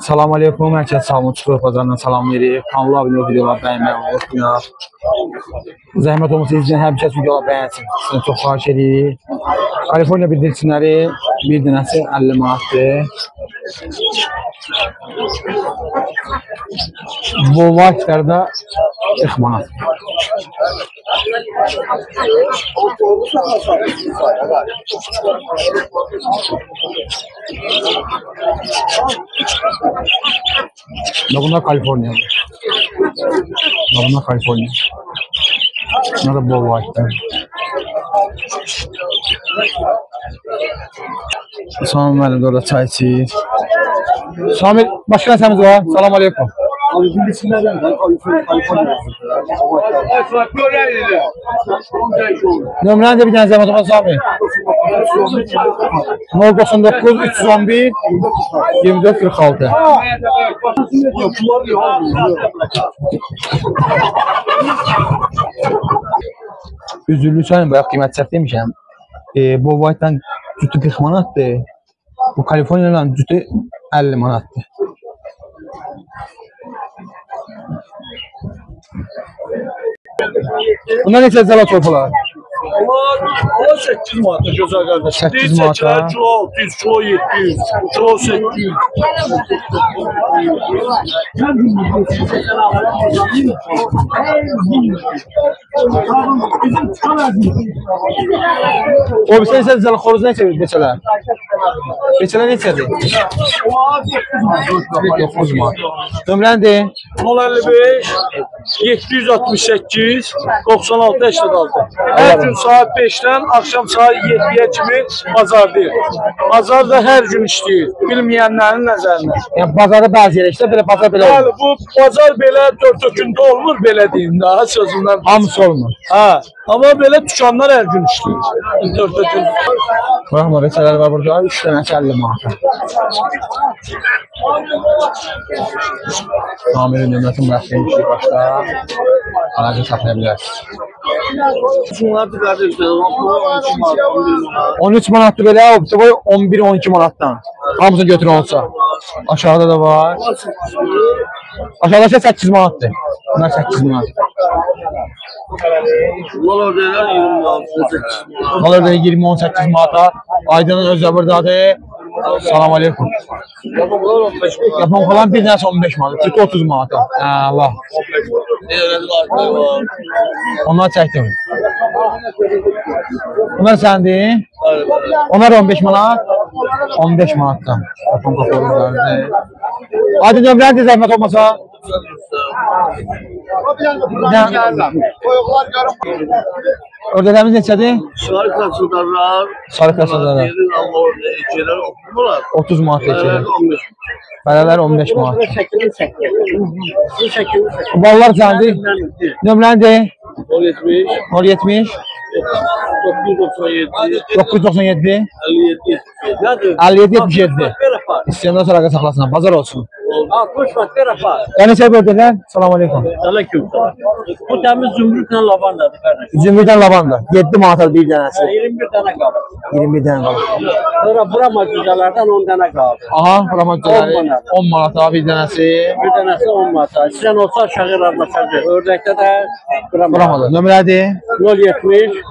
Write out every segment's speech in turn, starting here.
Salam aleykum, herkes sağolun, çıxılıq bazarından salam verir. Kanala abunə ol, videolar bəyənməyi unutmayaq. Zəhmət olmasa izləyən hər bir kəs videolar bəyənsin. Sizə çox xahiş edirik. Kaliforniya bildirçinləri bir dənəsi 50 manatdır. Bu white'lər də 40 manat. Bunlar Kaliforniyadır. Bunlar Kaliforniya. Bunlar da bol white'lar. Salam müəllim də orada çay içir. Samir, başqa nəsəmiz var? Salam aleykum. Nömrəni də bir dənə zəhmət olmaz Samir. 099 311 24 46. Üzürlü çayın bayaq qiymət çək demişəm. Bu white'dan cütü 40 manatdır. Bu Kaliforniyadan cütü 50 manatdır. Bunlar neçə zəlat çorbalar? Onlar 8 manata gözəl qardaş. 8 manata. Kilo 600, kilo 700, kilo 800. O bir neçə zəlat xoruz neçədir neçələr? Neçələr neçədir? 9 manat. Nömrəndir? 055 768 96 86. Hər gün saat 5-dən akşam saat 7-yə kimi bazardayıq. Bazar da hər gün işləyir. Bilməyənlərin nəzərinə. Yəni bazarda bəzi yerə işte belə bazar belə olur. Bu bazar belə 4 gündə olmur belə deyim daha sözündən. Hamısı olmur. Hə, amma belə dükanlar hər gün işləyir. 4 gün. Baxma reçələr var burada 3 dənə 50 manat. Amirin nömrəsini bırakayım ki başda əlaqə saxlaya bilərsiniz. Bunlar da qardaşlar 13 manatdır belə, bu 11-12 manatdan. Hamısını götürün olsa. Aşağıda da var. Aşağıda 8 manatdır. Bunlar 8 manat. Bunlar da 20 manat. Bunlar da 20-18 manata. Aydın'ın özü buradadır. Salam aleykum. Yapon falan bir dənəsi 15 manat. Çünki 30 manata. Allah. Onlar çəkdim. Bunlar səndir. Onlar 15 manat. 15 manatdan. Yapon kafalardır. Aydın nömrənidir zəhmət olmasa. Ördələmiz neçədir? Sarı kasıdarlar. Sarı kasıdarlar. 30 manat keçir. Bələlər 15 manat. Ballar səndir. Nömrənidir? 070 997 57 77. İstəyəndə sonra saxlasın. Bazar olsun. 60 manat ver apar. Neçə böldülər? Salam aleykum. Aleyküm selam. Bu temiz zümrütlə lavandadır qardaş. Zümrütdən lavanda. 7 manat bir dənəsi. 21 dənə qalır. 21 dənə qalır. Sonra bura macüzələrdən 10 dənə qalır. Aha, bura macüzələri 10 manat bir dənəsi. Bir dənəsi 10 manat. Sizən olsa aşağı razılaşacaq. Ördəkdə də Buramada. Nömrədir? 070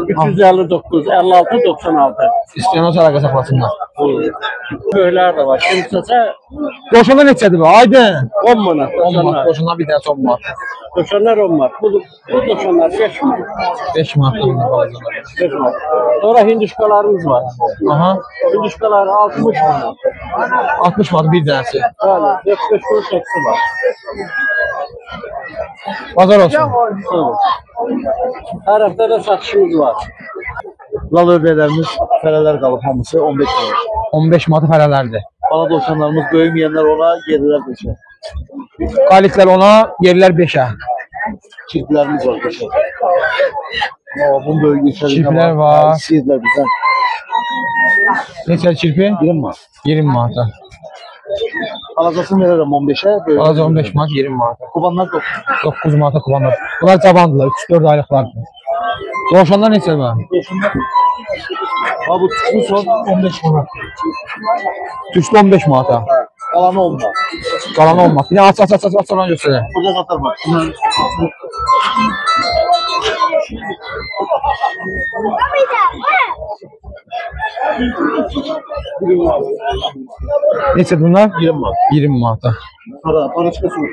359 56 96. İstəyən o sərəqə saxlasınlar. Böylər də var. Kimsəsə Qoşunda neçədir bu? Aydın. 10 manat. 10 manat. Qoşundan bir dənəsi 10 manat. Döşənlər 10 manat. Bu döşənlər 5 manat. 5 manat. 5 manat. Sonra hinduşkalarımız var. Aha. Hinduşkalar 60 manat. 60 manat bir dənəsi. Bəli, 45 kuruş eksi var. Bazar olsun. Hər həftə də satışımız var. Lal ördəklərimiz, fərələr qalıb hamısı 15 manat. 15 manat fərələrdir. Bana dovşanlarımız böyüməyənlər ona yerlər 5'e. Qaliklər ona, yerlər 5'e. Kirpilərimiz var 5'e. Bunun bölgesi Kirpilər var. İstəyirlər bizdən. Neçə kirpi? 20 manat. 20 manata. Alacasını verirəm 15'e. Alaca 15 manat, 20 manata. Kubanlar 9 manata kubanlar. Bunlar cavandırlar, 3-4 aylıqlardır. Dovşanlar neçədir bə? Ha bu tüklü son 15 manat. Tüşlü 15 manata. Kalanı olmaz. Qalan olmaz. Bir də aç ona göstərək. Burada katar var. Neçədir bunlar? 20 manat. 20 manata. Para çıkasın.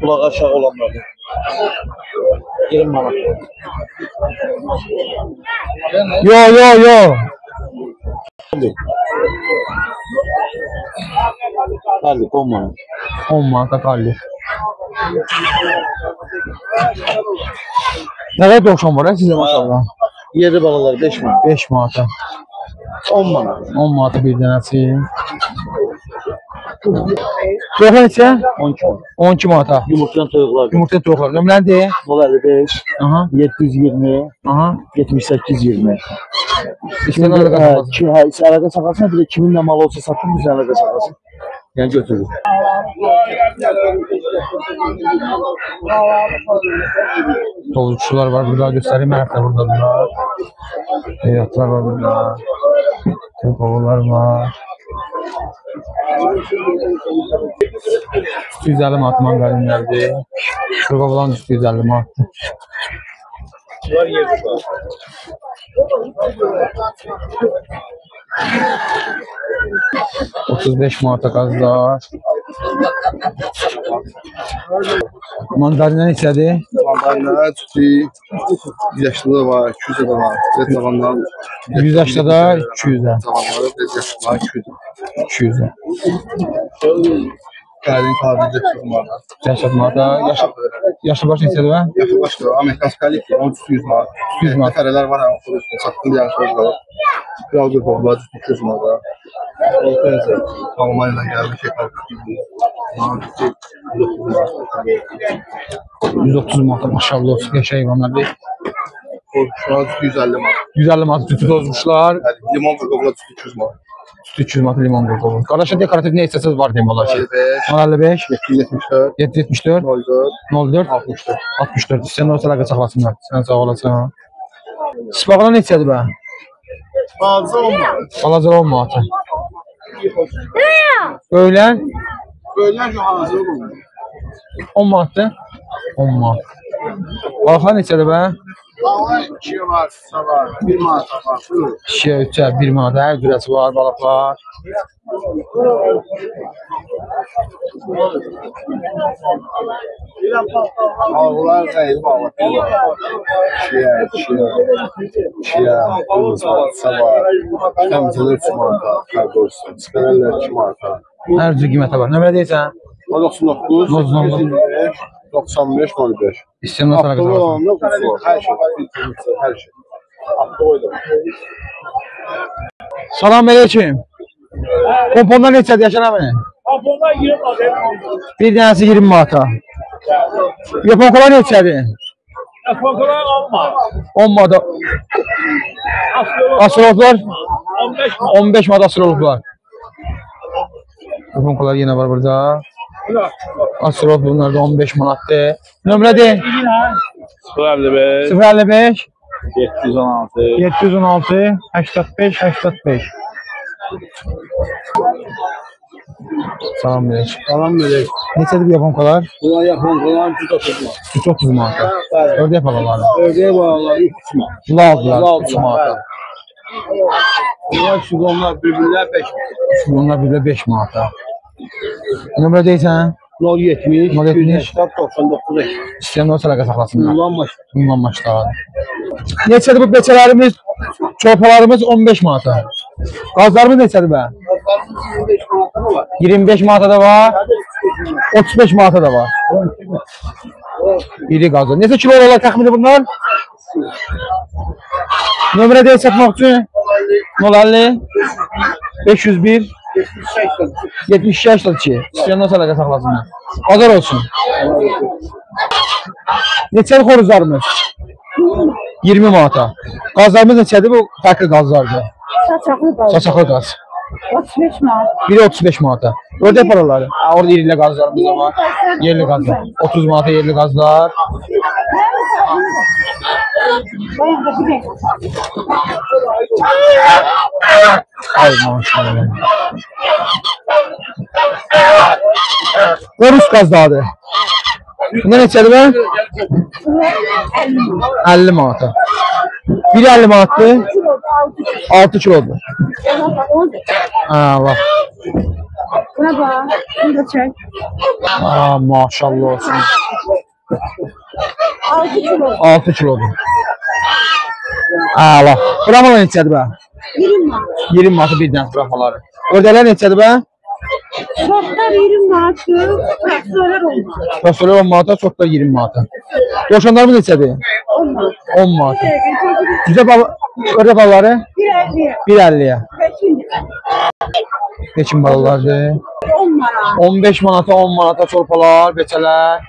Kulak aşağı olanlar. 20 manat. Yo. Hadi 10 manat. 10 manata qalli. Nə qədər dovşan var sizə maşallah? Yedi balalar 5 manat. 5 manata. 10 manat. 10 manata bir dənəsi. Toyuqlar neçə? 12 manat. 12 manata. Yumurtlayan toyuqlar. Yumurta toyuqlar. Nömrədir? 055 Aha. 720 Aha. 78 20. İstəyən əlaqə saxlasın. Əlaqə saxlasın, bir də kimin nə malı olsa satın, biz əlaqə saxlasın. Yəni götürür. Tavukçular var burada, göstereyim ayakta buradalar. Beyatlar var burada. Kovalar var. 250 manat mangalinlerdi. Kovalan 250 manat. 35 manata gazlar. Mandalina neçədir? Mandalina tütü 100 yaşlı da var, 200 de var. Red tavanlar 100 yaşda da 200'e. tavanları 5 yaşlı var, 200. 200'e. Kalin kahvede tutmalar. Yaşat manata. Yaşlı baş neçədir bə? Yaşı başka Amerikan skalik 100 var. 100 manat. Nefereler var ama kuruşun sattığım bir yarışmacı var. Kral Gökova 200 manat. Oltaysa Almanya'dan geldi şey kalktı. 130 manata maşallah olsun. Yaşa hayvanlar değil. Şu an 150 manat. 150 manat tütü dozmuşlar. Yani limon Gökova 200 manat. Tütü 300 manat limon qoyulur. Qardaşlar dekorativ ne istəsəz var deyim olar ki. 55, 55 774, 774 04, 04 64. 64. Sən orta əlaqə saxlasınlar. Sən sağ olasan. Sipaqlar neçədir bə? Fazla olmaz. Balacalar 10 manata. Öylən Böyle şu hazır olmaz. 10 manatdır. 10 manat. Balıqlar neçədir bə? Vallahi 2 var, var, 1 manat var. Buyurun. Şişə, üçə, 1 manat. Hər cürəsi var balıqlar. Ağlar değil bağlı. Şia, sabah, temizler 3 manata, kargosu, siperler 2 manata. Hər cür qiymətə var. Nömrə deyirsən? 99, 95, 05. İstəyirəm orta əlaqə saxlasın. Her şey. Aklı'ydı. Salam aleyküm. Pomponlar neçədir Yaşar əmi? Aponlar 20 manat. Bir dənəsi 20 manata. Yaponkalar neçədir? Aponlar 10 manat. 10 manata. Asıroluklar? 15 manat. 15 manat asıroluklar. Yaponkalar yine var burada. Asıroluk bunlar da 15 manatdır. Nömrədir? 055 055 716 716 85 85. Salam aleyküm. Tamam böyle. Neçədir bu yaponkalar? Buna yakın kalan 130 manat. 130 manata. Ördək balaları. Ördeğe bağlı 3 manat. Lavlar 3 manata. Bunlar şugonlar birbirler 5 manat. Bunlar bir de 5 manata. Nömrə deyirsən? 070, 070, 99. İstəyən orta əlaqə saxlasınlar. Kullanmış. Bundan başlayalım. Neçədir bu beçələrimiz? Çorpalarımız 15 manata. Qazlarımız neçədir bə? 25 manatı var. 25 manata da var. 35 manata da var. İri qazlar. Neçə kilo olarlar təxmini bunlar? Nömrə deyə satmaq üçün 050 501 70 82. İstəyən orta əlaqə saxlasınlar. Qazar olsun. Neçədir xoruzlarımız? 20 manata. Qazlarımız neçədir? Bu fərqli qazlardır. Saçaqlı qaz. Saçaqlı qaz. 35 manat. Biri 35 manata. Ördək paraları. Orada yerli qazlarımız da var. Yerli qazlar. 30 manata yerli qazlar. Ay maşallah. Bu Rus qazlarıdır. Bunda neçədir be? 50 manata. Biri 50 manatdır. 6 kilodur. Allah. Buna bak. Bunu da çek. Maşallah olsun. 6 kilo. 6 kilodur. Allah. Brahmalar neçədir be? 20 manat. 20 manata bir dənə brahmaları. Ördəklər neçədir be? Çoklar 20 manattır. Traktörler olmaz. Fasulye 10 manata, çoklar 20 manata. Dovşanlarımız neçədir? 10 manat. 10 manata. Güzel ördək balaları? 1.50. 1.50'ye. Geçim balalardır. 10 manat. 15 manata, 10 manata çorpalar, beçələr.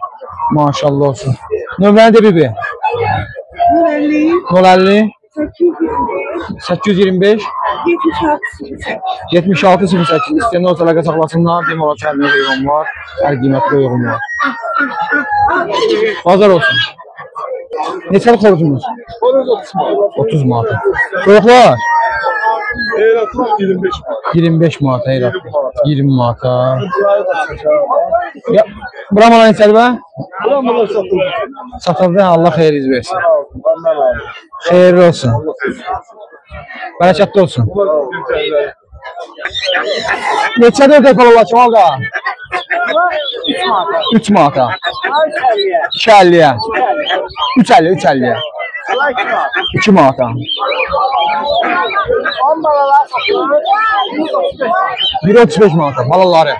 Maşallah olsun. Nömrəni də bibi. 1.50. 050 825. 825 76. 76 08. İstəyənlər olsa əlaqə saxlasınlar. Deyim ola ki, hər növə uyğun var. Hər qiymətli uyğun var. Bazar olsun. Neçəli xoruzumuz? 30 manata. Soyuqlar? 25 manat. 25 manata, Eyrat. 20 manata. Ya, Brahmalar neçədir be? Brahmalar satılır. Satıldı, Allah xeyir iz versin. Ondan aldım. Xeyirli olsun. Bərəkətli olsun. Neçədir ördək balalar Kemal da? 3 manata. 2.50'ye. 3.50, 3.50'ye. 2 manata. 1.35 manata balaları.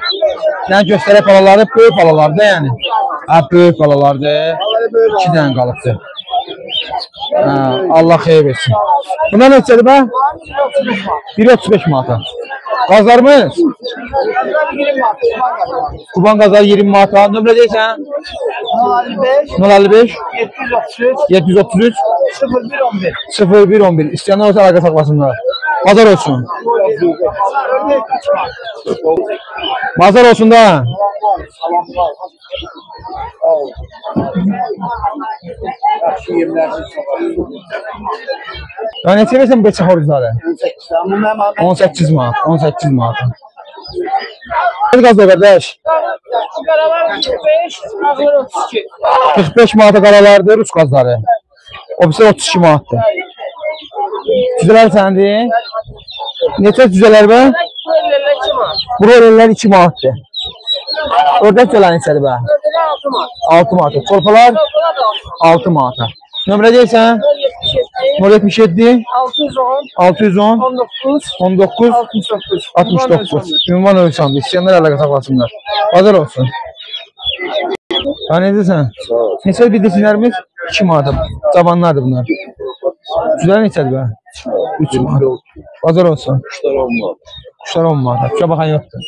Yəni göstərək balaları, böyük balalardır yəni. Böyük balalardır. 2 dənə qalıbdır. Allah xeyir versin. Bunlar neçədir be? 1.35 manata. Qazlarımız? Kuban qazları 20 manata. Nömrə deyirsən? 055 733 0111. İstəyənlər olsa əlaqə saxlasınlar. Bazar olsun. Bazar olsun da. Ya neçə versən beçə xoruzları? 18 manat. 18 manat. Hadi qazla qardaş. 45 manata qaralardır Rus qazları. O birisi 32 manatdır. Cüzələr səndir. Neçə cüzələr be? Broilerlər 2 manatdır. Ördək cüzələr neçədir be? 6 manat. Çorpalar 6 manata. Nömrə deyirsən? 077 610 19 69. Ünvan ölçandı. İstəyənlər əlaqə saxlasınlar. Bazar olsun. Ya ne deyirsən? Neçə bildirsinlərimiz? 2 manata. Cavanlardır bunlar. Cüzələr neçədir be? 3 manat. Bazar olsun. Kuşlar 10 manat. Kuşlar 10 manat. Kuşa baxan yoxdur.